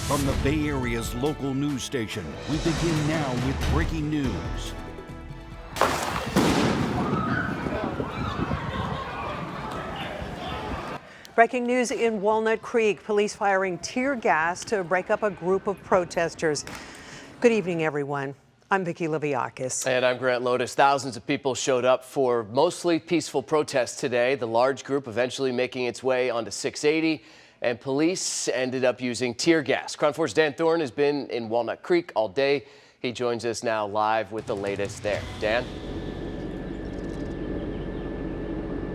From the Bay Area's local news station, we begin now with breaking news. Breaking news in Walnut Creek. Police firing tear gas to break up a group of protesters. Good evening, everyone. I'm Vicki Liviakis. And I'm Grant Lotus. Thousands of people showed up for mostly peaceful protests today. The large group eventually making its way onto 680, and police ended up using tear gas. KRON4's Dan Thorne has been in Walnut Creek all day. He joins us now live with the latest there. Dan?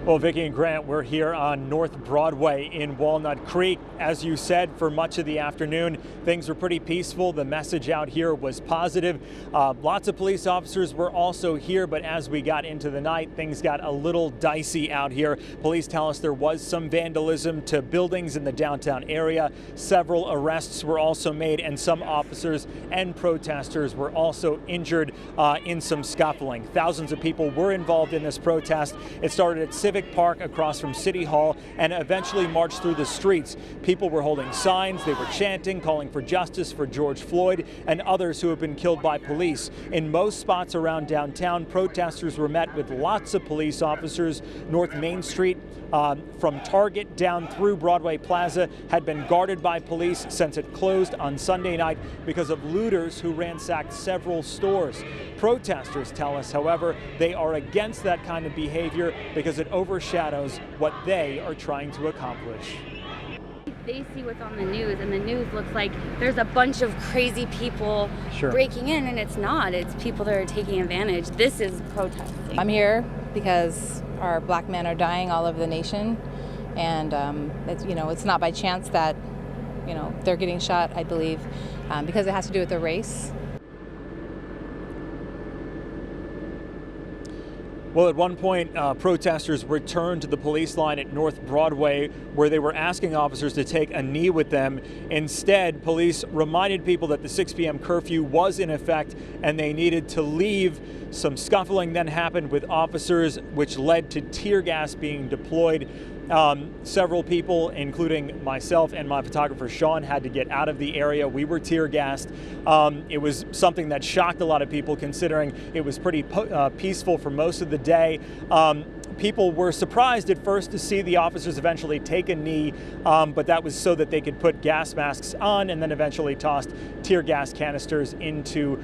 Well, Vicki and Grant, we're here on North Broadway in Walnut Creek. As you said, for much of the afternoon, things were pretty peaceful. The message out here was positive. Lots of police officers were also here, but as we got into the night, things got a little dicey out here. Police tell us there was some vandalism to buildings in the downtown area. Several arrests were also made, and some officers and protesters were also injured in some scuffling. Thousands of people were involved in this protest. It started at Civic Park across from City Hall and eventually marched through the streets. People were holding signs, they were chanting, calling for justice for George Floyd and others who have been killed by police. In most spots around downtown, protesters were met with lots of police officers. North Main Street from Target down through Broadway Plaza had been guarded by police since it closed on Sunday night because of looters who ransacked several stores. Protesters tell us, however, they are against that kind of behavior because it overshadows what they are trying to accomplish. They see what's on the news, and the news looks like there's a bunch of crazy people breaking in, and it's not. It's people that are taking advantage. This is protesting. I'm here because our black men are dying all over the nation, and it's not by chance that they're getting shot, I believe, because it has to do with the race. Well, at one point, protesters returned to the police line at North Broadway where they were asking officers to take a knee with them. Instead, police reminded people that the 6 p.m. curfew was in effect and they needed to leave. Some scuffling then happened with officers, which led to tear gas being deployed. Several people, including myself and my photographer Sean, had to get out of the area. We were tear gassed. It was something that shocked a lot of people considering it was pretty peaceful for most of the day. People were surprised at first to see the officers eventually take a knee, but that was so that they could put gas masks on and then eventually tossed tear gas canisters into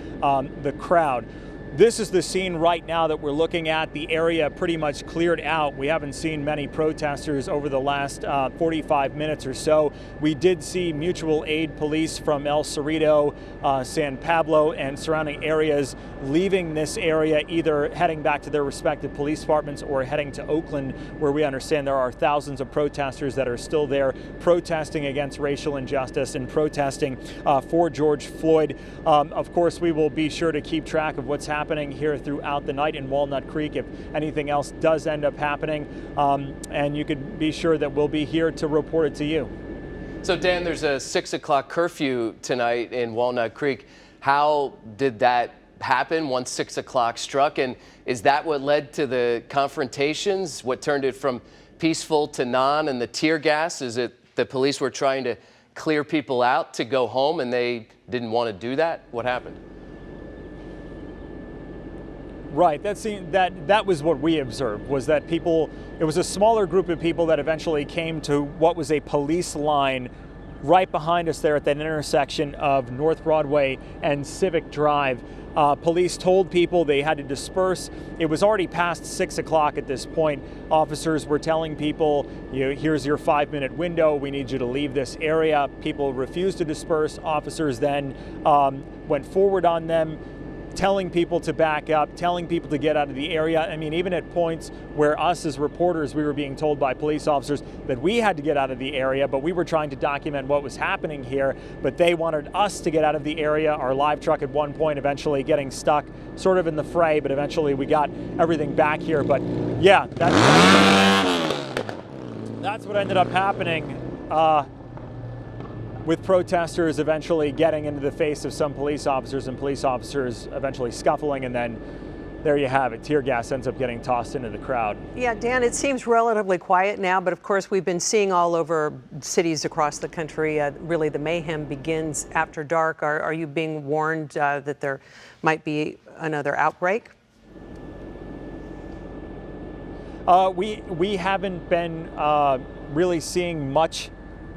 the crowd. This is the scene right now that we're looking at. The area pretty much cleared out. We haven't seen many protesters over the last 45 minutes or so. We did see mutual aid police from El Cerrito, San Pablo, and surrounding areas leaving this area, either heading back to their respective police departments or heading to Oakland, where we understand there are thousands of protesters that are still there protesting against racial injustice and protesting for George Floyd. Of course, we will be sure to keep track of what's happening here throughout the night in Walnut Creek if anything else does end up happening, and you could be sure that we'll be here to report it to you. So Dan, there's a 6 o'clock curfew tonight in Walnut Creek. How did that happen once 6 o'clock struck, and is that what led to the confrontations? What turned it from peaceful to non, and the tear gas? Is it the police were trying to clear people out to go home and they didn't want to do that? What happened? Right, that was what we observed, was that it was a smaller group of people that eventually came to what was a police line right behind us there at that intersection of North Broadway and Civic Drive. Police told people they had to disperse. It was already past 6 o'clock at this point. Officers were telling people, here's your 5-minute window. We need you to leave this area. People refused to disperse. Officers then went forward on them, telling people to back up, telling people to get out of the area. I mean, even at points where us as reporters, we were being told by police officers that we had to get out of the area, but we were trying to document what was happening here, but they wanted us to get out of the area. Our live truck at one point eventually getting stuck sort of in the fray, but eventually we got everything back here. But yeah, that's what ended up happening. With protesters eventually getting into the face of some police officers and police officers eventually scuffling and then there you have it. Tear gas ends up getting tossed into the crowd. Yeah, Dan, it seems relatively quiet now, but of course we've been seeing all over cities across the country, really the mayhem begins after dark. Are you being warned that there might be another outbreak? We haven't been really seeing much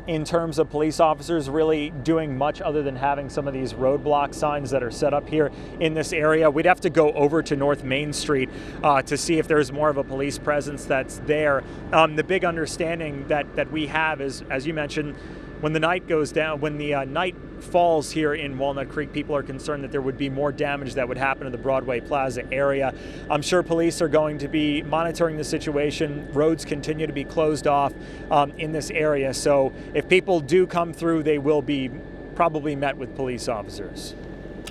in terms of police officers really doing much other than having some of these roadblock signs that are set up here in this area. We'd have to go over to North Main Street to see if there's more of a police presence that's there. The big understanding that we have is, as you mentioned, when the night goes down, when the night falls here in Walnut Creek, people are concerned that there would be more damage that would happen to the Broadway Plaza area. I'm sure police are going to be monitoring the situation. Roads continue to be closed off in this area. So if people do come through, they will be probably met with police officers.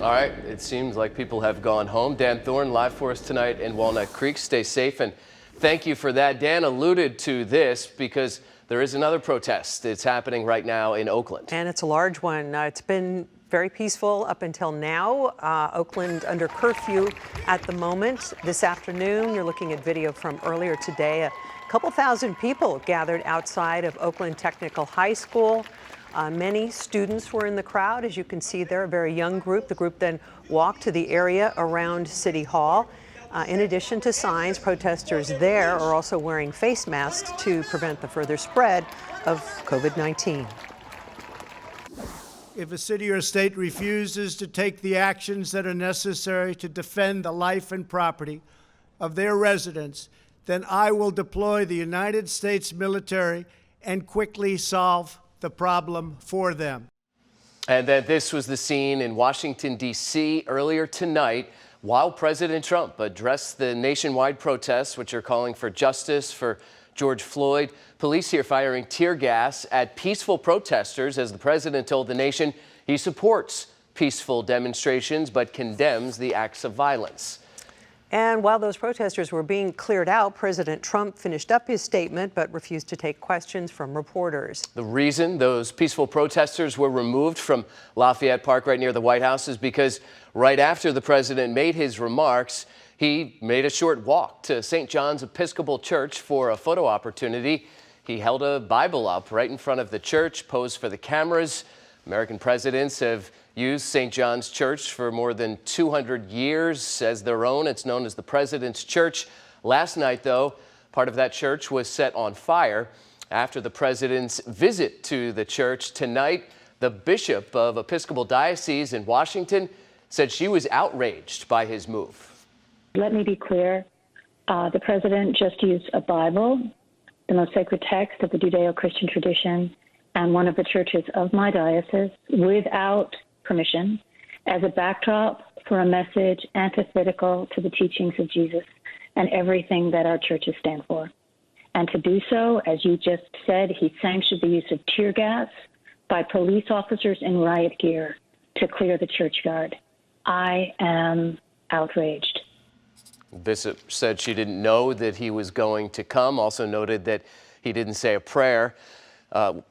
All right, it seems like people have gone home. Dan Thorne live for us tonight in Walnut Creek. Stay safe and thank you for that. Dan alluded to this because there is another protest. It's happening right now in Oakland. And it's a large one. It's been very peaceful up until now. Oakland under curfew at the moment. This afternoon, you're looking at video from earlier today. A couple thousand people gathered outside of Oakland Technical High School. Many students were in the crowd. As you can see there, a very young group. The group then walked to the area around City Hall. In addition to signs, protesters there are also wearing face masks to prevent the further spread of COVID-19. If a city or state refuses to take the actions that are necessary to defend the life and property of their residents, then I will deploy the United States military and quickly solve the problem for them. And then this was the scene in Washington, D.C. earlier tonight, while President Trump addressed the nationwide protests, which are calling for justice for George Floyd. Police here firing tear gas at peaceful protesters as the president told the nation he supports peaceful demonstrations but condemns the acts of violence. And while those protesters were being cleared out, President Trump finished up his statement but refused to take questions from reporters. The reason those peaceful protesters were removed from Lafayette Park right near the White House is because right after the president made his remarks, he made a short walk to St. John's Episcopal Church for a photo opportunity. He held a Bible up right in front of the church, posed for the cameras. American presidents have used St. John's Church for more than 200 years as their own. It's known as the President's Church. Last night, though, part of that church was set on fire after the president's visit to the church. Tonight, the bishop of Episcopal Diocese in Washington said she was outraged by his move. Let me be clear. The president just used a Bible, the most sacred text of the Judeo-Christian tradition, and one of the churches of my diocese, without permission, as a backdrop for a message antithetical to the teachings of Jesus and everything that our churches stand for. And to do so, as you just said, he sanctioned the use of tear gas by police officers in riot gear to clear the church yard. I am outraged. Bishop said she didn't know that he was going to come, also noted that he didn't say a prayer.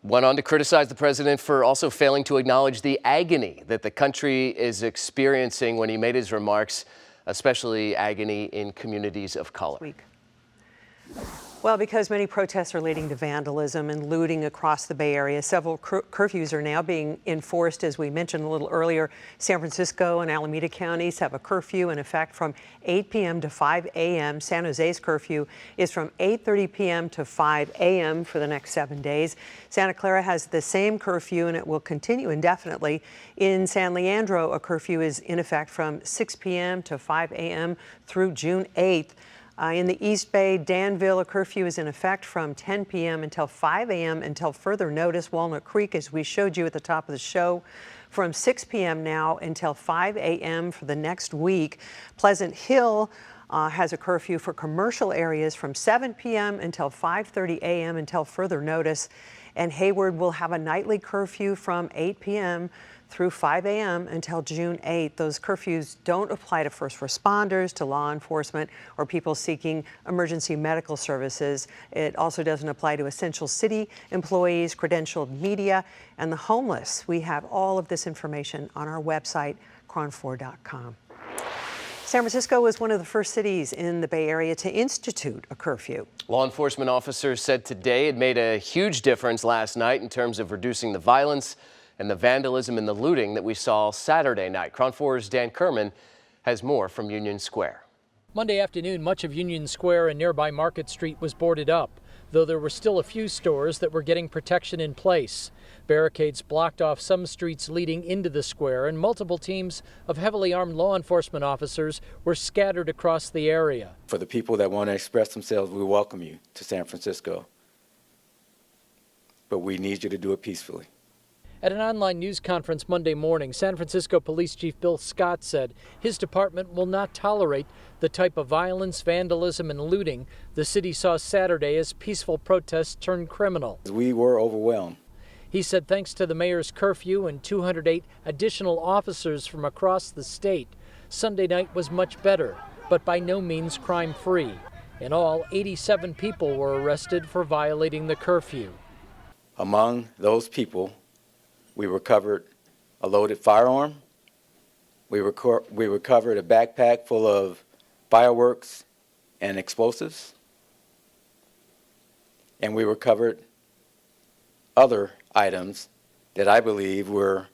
Went on to criticize the president for also failing to acknowledge the agony that the country is experiencing when he made his remarks, especially agony in communities of color. Well, because many protests are leading to vandalism and looting across the Bay Area, several curfews are now being enforced. As we mentioned a little earlier, San Francisco and Alameda counties have a curfew in effect from 8 p.m. to 5 a.m. San Jose's curfew is from 8:30 p.m. to 5 a.m. for the next 7 days. Santa Clara has the same curfew, and it will continue indefinitely. In San Leandro, a curfew is in effect from 6 p.m. to 5 a.m. through June 8th. In the East Bay, Danville, a curfew is in effect from 10 p.m. until 5 a.m. until further notice. Walnut Creek, as we showed you at the top of the show, from 6 p.m. now until 5 a.m. for the next week. Pleasant Hill has a curfew for commercial areas from 7 p.m. until 5:30 a.m. until further notice. And Hayward will have a nightly curfew from 8 p.m. through 5 a.m. until June 8th. Those curfews don't apply to first responders, to law enforcement, or people seeking emergency medical services. It also doesn't apply to essential city employees, credentialed media, and the homeless. We have all of this information on our website, KRON4.com. San Francisco was one of the first cities in the Bay Area to institute a curfew. Law enforcement officers said today it made a huge difference last night in terms of reducing the violence and the vandalism and the looting that we saw Saturday night. KRON4's Dan Kerman has more from Union Square. Monday afternoon, much of Union Square and nearby Market Street was boarded up, though there were still a few stores that were getting protection in place. Barricades blocked off some streets leading into the square, and multiple teams of heavily armed law enforcement officers were scattered across the area. For the people that want to express themselves, we welcome you to San Francisco. But we need you to do it peacefully. At an online news conference Monday morning, San Francisco Police Chief Bill Scott said his department will not tolerate the type of violence, vandalism, and looting the city saw Saturday as peaceful protests turned criminal. We were overwhelmed. He said thanks to the mayor's curfew and 208 additional officers from across the state, Sunday night was much better, but by no means crime-free. In all, 87 people were arrested for violating the curfew. Among those people, we recovered a loaded firearm. We recovered a backpack full of fireworks and explosives. And we recovered other items that I believe were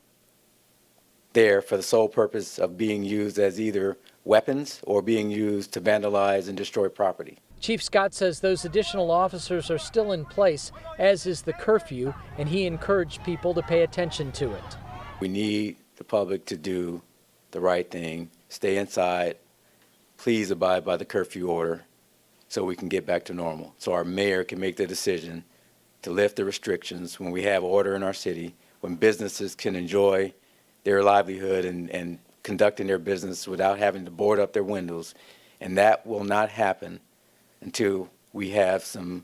there for the sole purpose of being used as either weapons or being used to vandalize and destroy property. Chief Scott says those additional officers are still in place, as is the curfew, and he encouraged people to pay attention to it. We need the public to do the right thing, stay inside, please abide by the curfew order so we can get back to normal, so our mayor can make the decision to lift the restrictions when we have order in our city, when businesses can enjoy their livelihood and conducting their business without having to board up their windows. And that will not happen until we have some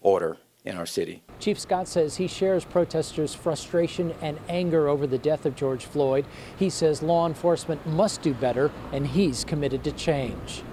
order in our city. Chief Scott says he shares protesters' frustration and anger over the death of George Floyd. He says law enforcement must do better, and he's committed to change.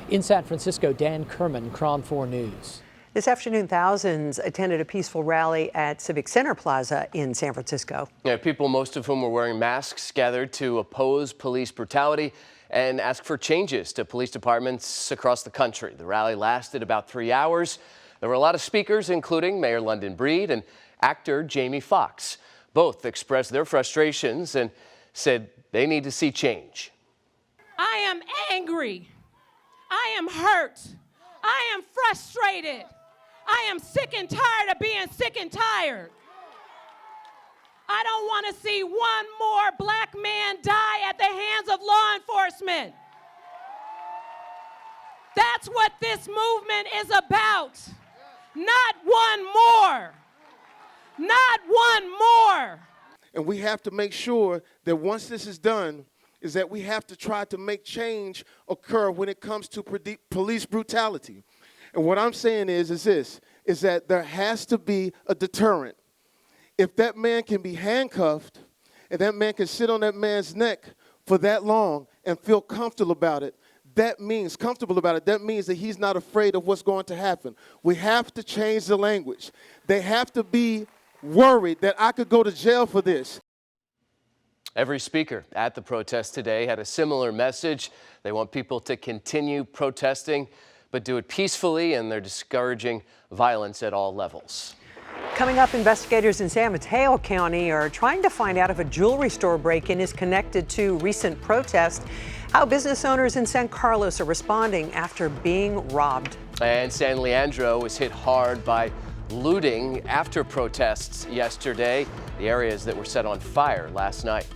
In San Francisco, Dan Kerman, KRON4 News. This afternoon, thousands attended a peaceful rally at Civic Center Plaza in San Francisco. Yeah, people, most of whom were wearing masks, gathered to oppose police brutality and ask for changes to police departments across the country. The rally lasted about 3 hours. There were a lot of speakers, including Mayor London Breed and actor Jamie Foxx. Both expressed their frustrations and said they need to see change. I am angry. I am hurt. I am frustrated. I am sick and tired of being sick and tired. I don't want to see one more black man die at the hands of law enforcement. That's what this movement is about. Not one more. Not one more. And we have to make sure that once this is done, is that we have to try to make change occur when it comes to police brutality. And what I'm saying is that there has to be a deterrent. If that man can be handcuffed and that man can sit on that man's neck for that long and feel comfortable about it, that means that he's not afraid of what's going to happen. We have to change the language. They have to be worried that I could go to jail for this. Every speaker at the protest today had a similar message. They want people to continue protesting, but do it peacefully, and they're discouraging violence at all levels. Coming up, investigators in San Mateo County are trying to find out if a jewelry store break-in is connected to recent protests, how business owners in San Carlos are responding after being robbed. And San Leandro was hit hard by looting after protests yesterday, the areas that were set on fire last night.